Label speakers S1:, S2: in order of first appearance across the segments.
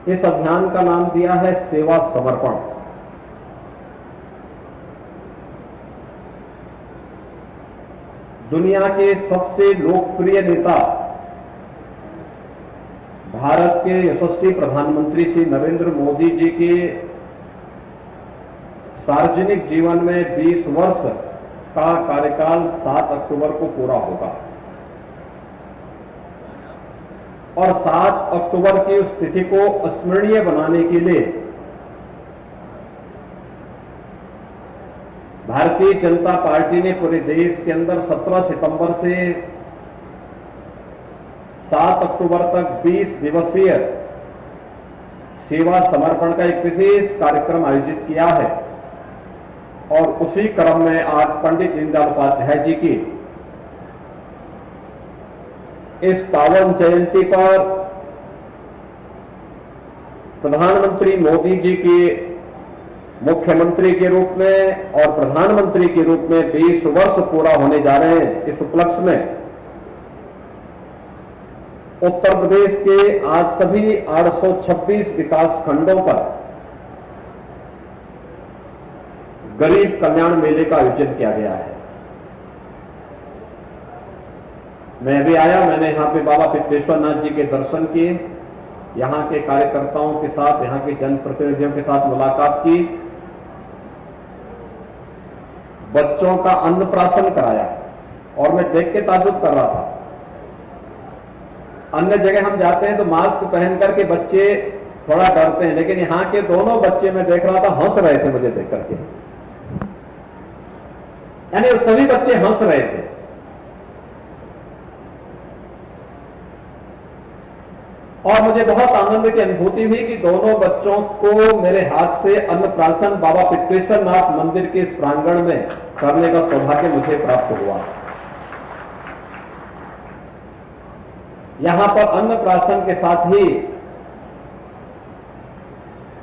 S1: इस अभियान का नाम दिया है सेवा समर्पण। दुनिया के सबसे लोकप्रिय नेता, भारत के यशस्वी प्रधानमंत्री श्री नरेंद्र मोदी जी के सार्वजनिक जीवन में 20 वर्ष का कार्यकाल 7 अक्टूबर को पूरा होगा और 7 अक्टूबर की उस तिथि को स्मरणीय बनाने के लिए भारतीय जनता पार्टी ने पूरे देश के अंदर 17 सितंबर से 7 अक्टूबर तक 20 दिवसीय सेवा समर्पण का एक विशेष कार्यक्रम आयोजित किया है। और उसी क्रम में आज पंडित दीनदयाल उपाध्याय जी की इस पावन जयंती पर प्रधानमंत्री मोदी जी की मुख्यमंत्री के रूप में और प्रधानमंत्री के रूप में 20 वर्ष पूरा होने जा रहे हैं। इस उपलक्ष्य में उत्तर प्रदेश के आज सभी 826 विकास खंडों पर गरीब कल्याण मेले का आयोजन किया गया है। मैं भी आया, मैंने यहां पे बाबा पित्तेश्वर नाथ जी के दर्शन किए, यहां के कार्यकर्ताओं के साथ, यहां के जनप्रतिनिधियों के साथ मुलाकात की, बच्चों का अन्नप्राशन कराया और मैं देख के ताज्जुब कर रहा था। अन्य जगह हम जाते हैं तो मास्क पहन करके बच्चे थोड़ा डरते हैं, लेकिन यहां के दोनों बच्चे मैं देख रहा था हंस रहे थे मुझे देख करके, यानी सभी बच्चे हंस रहे थे। और मुझे बहुत आनंद की अनुभूति हुई कि दोनों बच्चों को मेरे हाथ से अन्नप्राशन बाबा पित्तेश्वर नाथ मंदिर के इस प्रांगण में करने का सौभाग्य मुझे प्राप्त हुआ। यहां पर अन्नप्राशन के साथ ही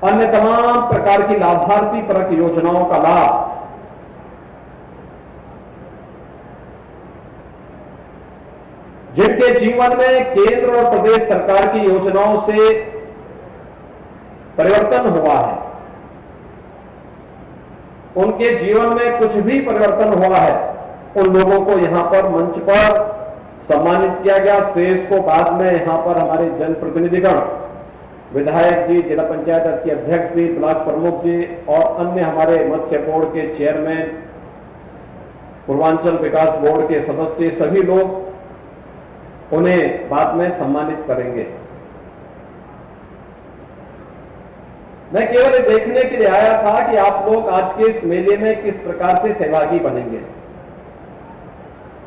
S1: अन्य तमाम प्रकार की लाभार्थी परक योजनाओं का लाभ जिनके जीवन में केंद्र और प्रदेश सरकार की योजनाओं से परिवर्तन हुआ है, उनके जीवन में कुछ भी परिवर्तन हुआ है, उन लोगों को यहां पर मंच पर सम्मानित किया गया। शेष को बाद में यहां पर हमारे जनप्रतिनिधिगण, विधायक जी, जिला पंचायत के अध्यक्ष जी, ब्लॉक प्रमुख जी और अन्य हमारे मत्स्य बोर्ड के चेयरमैन, पूर्वांचल विकास बोर्ड के सदस्य, सभी लोग उन्हें बाद में सम्मानित करेंगे। मैं केवल देखने के लिए आया था कि आप लोग आज के इस मेले में किस प्रकार से सहभागी बनेंगे।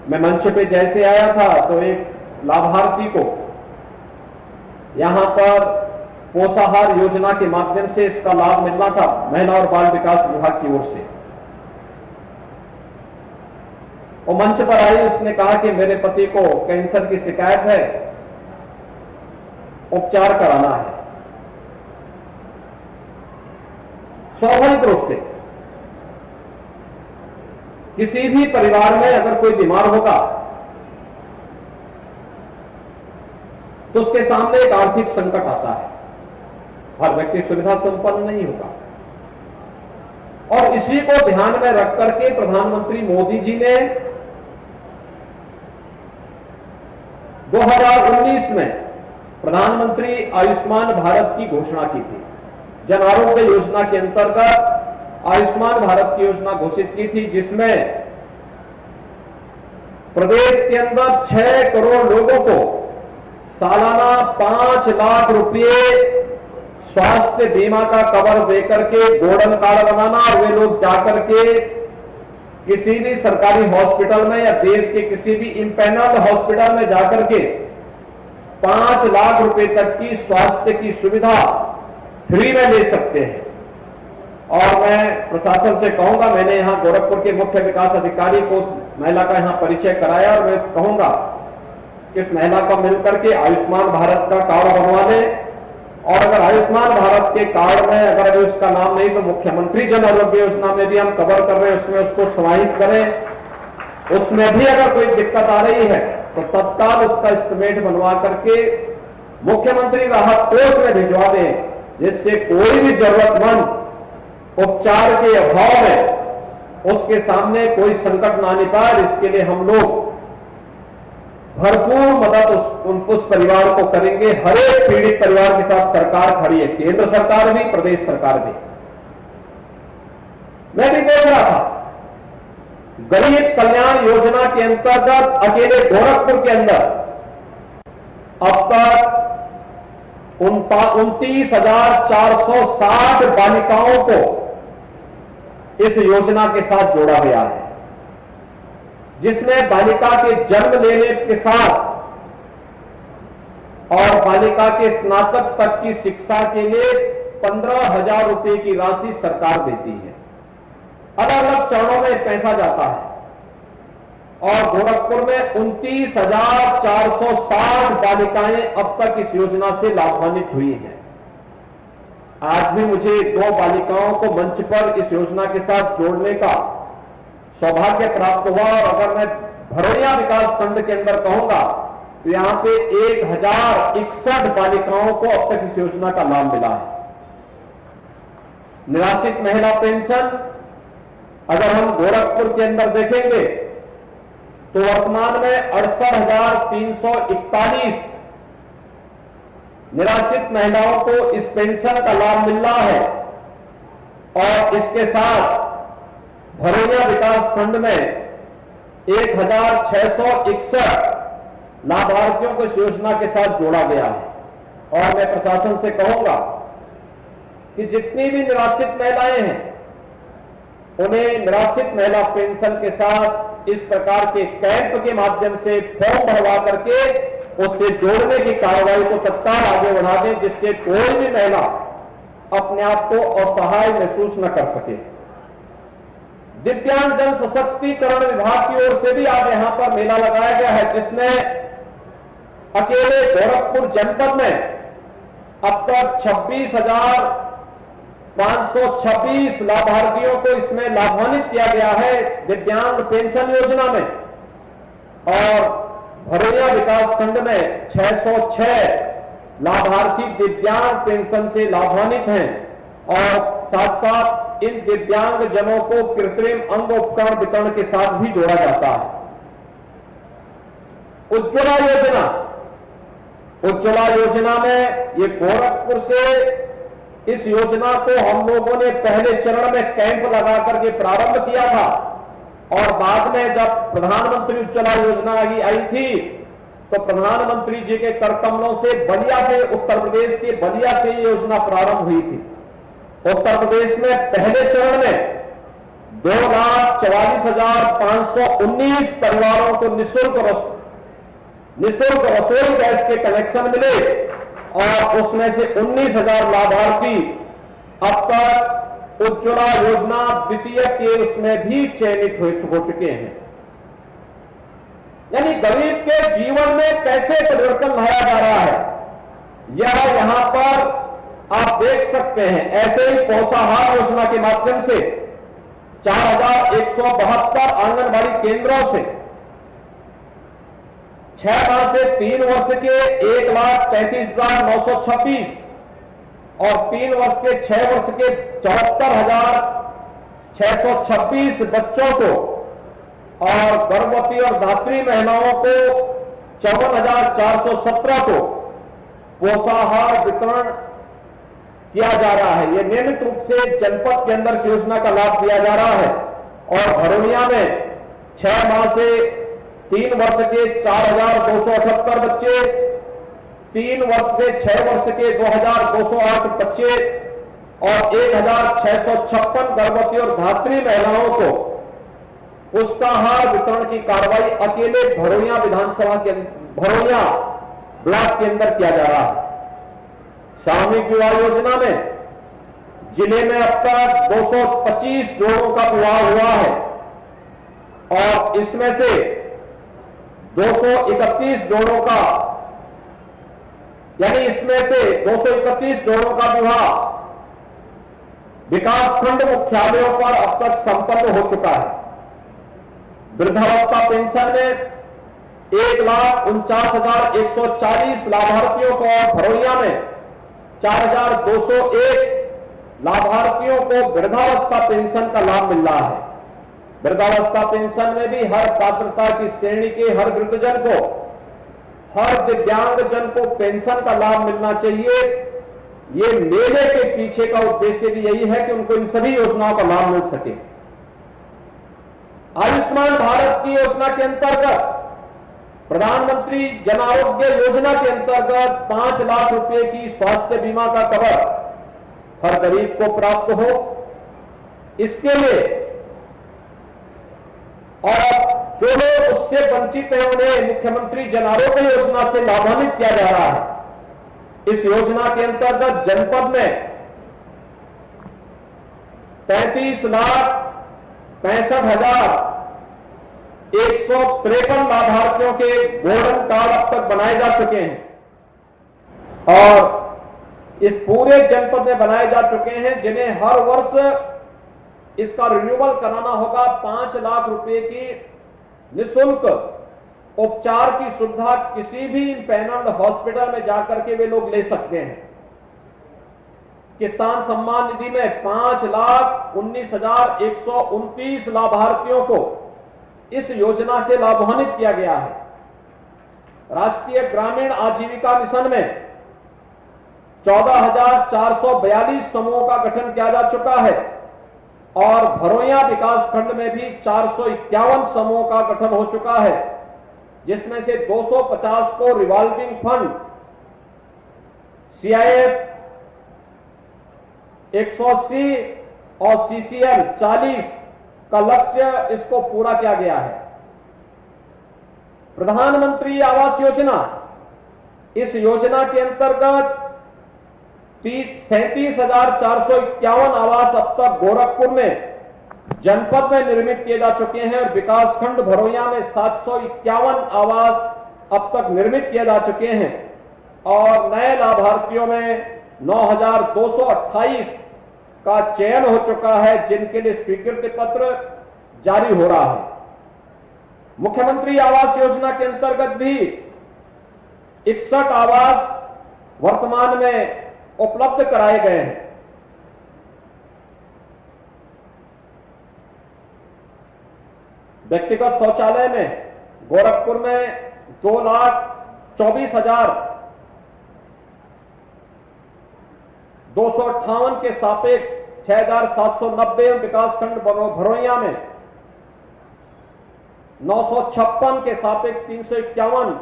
S1: मैं मंच पे जैसे आया था तो एक लाभार्थी को यहां पर पोषाहार योजना के माध्यम से इसका लाभ मिलना था, महिला और बाल विकास विभाग की ओर से। वो मंच पर आई, उसने कहा कि मेरे पति को कैंसर की शिकायत है, उपचार कराना है। स्वाभाविक रूप से किसी भी परिवार में अगर कोई बीमार होगा तो उसके सामने एक आर्थिक संकट आता है, हर व्यक्ति सुविधा संपन्न नहीं होगा। और इसी को ध्यान में रख करके प्रधानमंत्री मोदी जी ने 2019 में प्रधानमंत्री आयुष्मान भारत की घोषणा की थी। जन आरोग्य योजना के अंतर्गत आयुष्मान भारत की योजना घोषित की थी, जिसमें प्रदेश के अंदर 6 करोड़ लोगों को सालाना 5 लाख रुपए स्वास्थ्य बीमा का कवर देकर के गोल्डन कार्ड बनाना और वे लोग जाकर के किसी भी सरकारी हॉस्पिटल में या देश के किसी भी इंपैनल्ड हॉस्पिटल में जाकर के 5 लाख रुपए तक की स्वास्थ्य की सुविधा फ्री में ले सकते हैं। और मैं प्रशासन से कहूंगा, मैंने यहां गोरखपुर के मुख्य विकास अधिकारी को महिला का यहां परिचय कराया और मैं कहूंगा कि इस महिला को मिलकर के आयुष्मान भारत का कार्ड बनवा दें। और अगर आयुष्मान भारत के कार्ड में अगर उसका नाम नहीं तो मुख्यमंत्री जन आरोग्य योजना में भी हम कवर कर रहे हैं, उसमें उसको समाहित करें। उसमें भी अगर कोई दिक्कत आ रही है तो तत्काल उसका एस्टिमेट बनवा करके मुख्यमंत्री राहत कोष में भिजवा दें, जिससे कोई भी जरूरतमंद उपचार के अभाव में उसके सामने कोई संकट ना आने पाए। इसके लिए हम लोग भरपूर मदद उस परिवार को करेंगे। हर एक पीड़ित परिवार के साथ सरकार खड़ी है, केंद्र सरकार भी, प्रदेश सरकार भी। मैं भी देख रहा था, गरीब कल्याण योजना के अंतर्गत अकेले गोरखपुर के अंदर अब तक 29,460 बालिकाओं को इस योजना के साथ जोड़ा गया है, जिसमें बालिका के जन्म लेने के साथ और बालिका के स्नातक तक की शिक्षा के लिए 15,000 रुपए की राशि सरकार देती है। अलग अलग चरणों में पैसा जाता है और गोरखपुर में 29,460 बालिकाएं अब तक इस योजना से लाभान्वित हुई हैं। आज भी मुझे 2 बालिकाओं को मंच पर इस योजना के साथ जोड़ने का सौभाग्य प्राप्त हुआ और अगर मैं भरोइया विकास खंड के अंदर कहूंगा तो यहां पे 1061 बालिकाओं को अब तक इस योजना का लाभ मिला है। निराश्रित महिला पेंशन अगर हम गोरखपुर के अंदर देखेंगे तो वर्तमान में 68,341 निराश्रित महिलाओं को इस पेंशन का लाभ मिल रहा है और इसके साथ भरोइया विकास खंड में 1,661 लाभार्थियों को इस योजना के साथ जोड़ा गया है। और मैं प्रशासन से कहूंगा कि जितनी भी निराश्रित महिलाएं हैं उन्हें निराश्रित महिला पेंशन के साथ इस प्रकार के कैंप के माध्यम से फॉर्म भरवा करके उससे जोड़ने की कार्रवाई को तत्काल आगे बढ़ा दें, जिससे कोई भी महिला अपने आप को असहाय महसूस न कर सके। दिव्यांग जन सशक्तिकरण विभाग की ओर से भी आज यहां पर मेला लगाया गया है, जिसमें अकेले गोरखपुर जनपद में अब तक 26,526 लाभार्थियों को इसमें लाभान्वित किया गया है दिव्यांग पेंशन योजना में और भरोइया विकास खंड में 606 लाभार्थी दिव्यांग पेंशन से लाभान्वित हैं और साथ साथ इन दिव्यांग जनों को कृत्रिम अंग उपकरण वितरण के साथ भी जोड़ा जाता है। उज्ज्वला योजना में ये गोरखपुर से इस योजना को हम लोगों ने पहले चरण में कैंप लगा करके प्रारंभ किया था और बाद में जब प्रधानमंत्री उज्ज्वला योजना आई थी तो प्रधानमंत्री जी के करकमलों से बलिया से, उत्तर प्रदेश के बलिया से ये योजना प्रारंभ हुई थी। उत्तर प्रदेश में पहले चरण में 2,44,519 परिवारों को निःशुल्क रसोई गैस के कनेक्शन मिले और उसमें से 19,000 लाभार्थी अब तक उज्ज्वला योजना द्वितीय के उसमें भी चयनित हो चुके हैं। यानी गरीब के जीवन में कैसे परिवर्तन लाया जा रहा है यह यहां पर आप देख सकते हैं। ऐसे ही पोषाहार योजना के माध्यम से 4,172 आंगनबाड़ी केंद्रों से 6 माह से 3 वर्ष के 1,33,926 और 3 वर्ष के 6 वर्ष के 74,626 बच्चों को और गर्भवती और धात्री महिलाओं को 54,417 को पोषाहार वितरण किया जा रहा है। यह नियमित रूप से जनपद के अंदर इस योजना का लाभ दिया जा रहा है और भरोइया में 6 माह से 3 वर्ष के 4,278 बच्चे, 3 वर्ष से 6 वर्ष के 2,208 बच्चे और 1,656 गर्भवती और धात्री महिलाओं को पुष्टाहार वितरण की कार्रवाई अकेले भरोइया विधानसभा के भरोइया ब्लॉक के अंदर किया जा रहा है। सामूहिक विवाह योजना में जिले में अब तक 225 जोड़ों का विवाह हुआ है और इसमें से 231 जोड़ों का यानी इसमें से 231 जोड़ों का विवाह विकासखंड मुख्यालयों पर अब तक संपन्न हो चुका है। वृद्धावस्था पेंशन में 1,49,140 लाभार्थियों को और भरोइया में 4,201 लाभार्थियों को वृद्धावस्था पेंशन का लाभ मिल रहा है। वृद्धावस्था पेंशन में भी हर पात्रता की श्रेणी के हर वृद्धजन को, हर दिव्यांगजन को पेंशन का लाभ मिलना चाहिए। ये मेले के पीछे का उद्देश्य भी यही है कि उनको इन सभी योजनाओं का लाभ मिल सके। आयुष्मान भारत की योजना के अंतर्गत, प्रधानमंत्री जन आरोग्य योजना के अंतर्गत 5 लाख रुपए की स्वास्थ्य बीमा का कवर हर गरीब को प्राप्त हो, इसके लिए और जो लोग उससे वंचित हैं उन्हें मुख्यमंत्री जन आरोग्य योजना से लाभान्वित किया जा रहा है। इस योजना के अंतर्गत जनपद में 33,65,153 लाभार्थियों के गोल्डन कार्ड अब तक बनाए जा चुके हैं और इस पूरे जनपद में बनाए जा चुके हैं, जिन्हें हर वर्ष इसका रिन्यूअल कराना होगा। 5 लाख रुपए की निःशुल्क उपचार की सुविधा किसी भी पैनल्ड हॉस्पिटल में जाकर के वे लोग ले सकते हैं। किसान सम्मान निधि में 5,19,129 लाभार्थियों को इस योजना से लाभान्वित किया गया है। राष्ट्रीय ग्रामीण आजीविका मिशन में 14,442 समूहों का गठन किया जा चुका है और भरोइया विकास खंड में भी 451 समूहों का गठन हो चुका है, जिसमें से 250 को रिवॉल्विंग फंड CIF 180 और CCL 40 का लक्ष्य इसको पूरा किया गया है। प्रधानमंत्री आवास योजना, इस योजना के अंतर्गत 37,451 आवास अब तक गोरखपुर में जनपद में निर्मित किए जा चुके हैं और विकासखंड भरोइया में 751 आवास अब तक निर्मित किए जा चुके हैं और नए लाभार्थियों में 9,228 का चयन हो चुका है, जिनके लिए स्वीकृति पत्र जारी हो रहा है। मुख्यमंत्री आवास योजना के अंतर्गत भी 61 आवास वर्तमान में उपलब्ध कराए गए हैं। व्यक्तिगत शौचालय में गोरखपुर में 2,24,258 के सापेक्ष 6,790, विकासखंड भरोइया में 956 के सापेक्ष 351,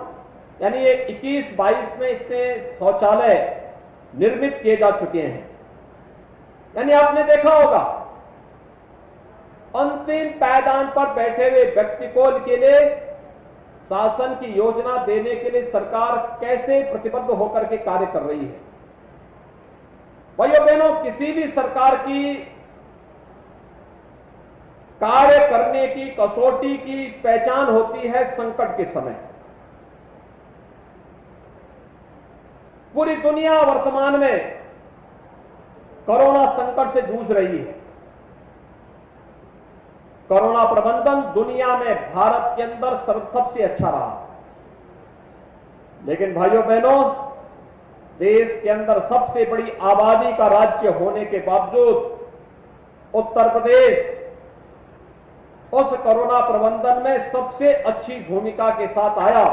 S1: यानी ये 21-22 में इतने शौचालय निर्मित किए जा चुके हैं। यानी आपने देखा होगा अंतिम पायदान पर बैठे हुए व्यक्ति को के लिए शासन की योजना देने के लिए सरकार कैसे प्रतिबद्ध होकर के कार्य कर रही है। भाइयों बहनों, किसी भी सरकार की कार्य करने की कसौटी की पहचान होती है संकट के समय। पूरी दुनिया वर्तमान में कोरोना संकट से जूझ रही है। कोरोना प्रबंधन दुनिया में भारत के अंदर सबसे अच्छा रहा, लेकिन भाइयों बहनों, देश के अंदर सबसे बड़ी आबादी का राज्य होने के बावजूद उत्तर प्रदेश उस कोरोना प्रबंधन में सबसे अच्छी भूमिका के साथ आया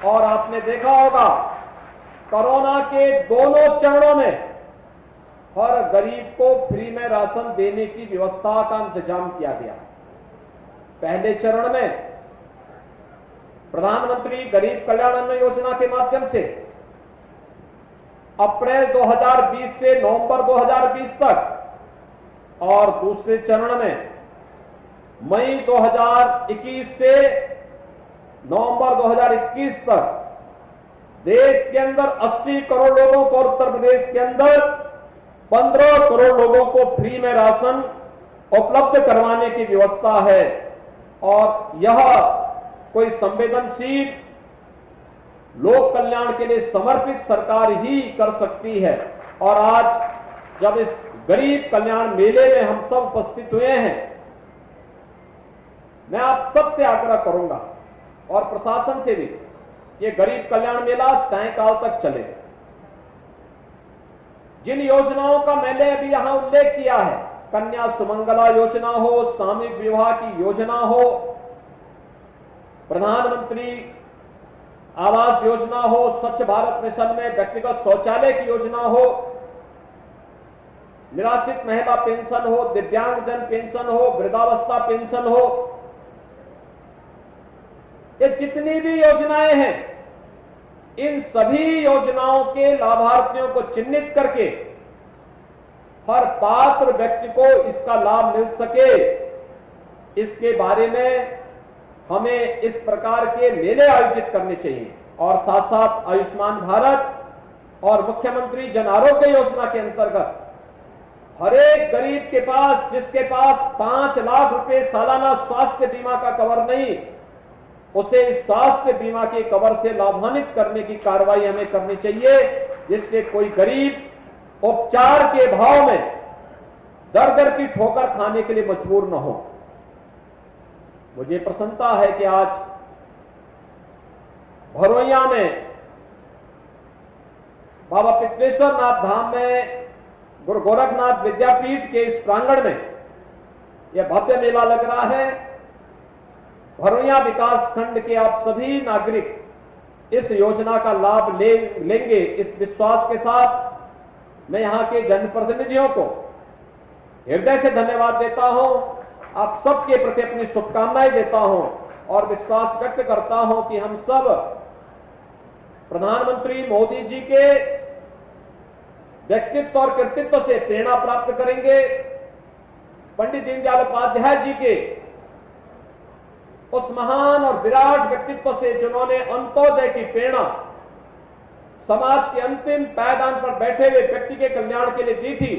S1: और आपने देखा होगा कोरोना के दोनों चरणों में हर गरीब को फ्री में राशन देने की व्यवस्था का इंतजाम किया गया। पहले चरण में प्रधानमंत्री गरीब कल्याण अन्न योजना के माध्यम से अप्रैल 2020 से नवंबर 2020 तक और दूसरे चरण में मई 2021 से नवंबर 2021 तक देश के अंदर 80 करोड़ लोगों को और उत्तर प्रदेश के अंदर 15 करोड़ लोगों को फ्री में राशन उपलब्ध करवाने की व्यवस्था है और यह कोई संवेदनशील लोक कल्याण के लिए समर्पित सरकार ही कर सकती है। और आज जब इस गरीब कल्याण मेले में हम सब उपस्थित हुए हैं, मैं आप सबसे आग्रह करूंगा और प्रशासन से भी ये गरीब कल्याण मेला सायंकाल तक चले। जिन योजनाओं का मैंने अभी यहां उल्लेख किया है, कन्या सुमंगला योजना हो, सामूहिक विवाह की योजना हो, प्रधानमंत्री आवास योजना हो, स्वच्छ भारत मिशन में व्यक्तिगत शौचालय की योजना हो, निराश्रित महिला पेंशन हो, दिव्यांगजन पेंशन हो, वृद्धावस्था पेंशन हो, ये जितनी भी योजनाएं हैं, इन सभी योजनाओं के लाभार्थियों को चिन्हित करके हर पात्र व्यक्ति को इसका लाभ मिल सके, इसके बारे में हमें इस प्रकार के मेले आयोजित करने चाहिए। और साथ साथ आयुष्मान भारत और मुख्यमंत्री जन आरोग्य योजना के अंतर्गत हर एक गरीब के पास, जिसके पास 5 लाख रुपए सालाना स्वास्थ्य बीमा का कवर नहीं, उसे इस स्वास्थ्य बीमा के कवर से लाभान्वित करने की कार्रवाई हमें करनी चाहिए, जिससे कोई गरीब उपचार के भाव में दर दर की ठोकर खाने के लिए मजबूर न हो। मुझे प्रसन्नता है कि आज भरोइया में बाबा पित्रेश्वर नाथ धाम में गुरु गोरखनाथ विद्यापीठ के इस प्रांगण में यह भव्य मेला लग रहा है। भरोइया विकास खंड के आप सभी नागरिक इस योजना का लाभ लेंगे, इस विश्वास के साथ मैं यहां के जनप्रतिनिधियों को हृदय से धन्यवाद देता हूं, आप सबके प्रति अपनी शुभकामनाएं देता हूं और विश्वास व्यक्त करता हूं कि हम सब प्रधानमंत्री मोदी जी के व्यक्तित्व और कृतित्व से प्रेरणा प्राप्त करेंगे। पंडित दीनदयाल उपाध्याय जी के उस महान और विराट व्यक्तित्व से जिन्होंने अंत्योदय की प्रेरणा समाज के अंतिम पायदान पर बैठे हुए व्यक्ति के कल्याण के लिए दी थी,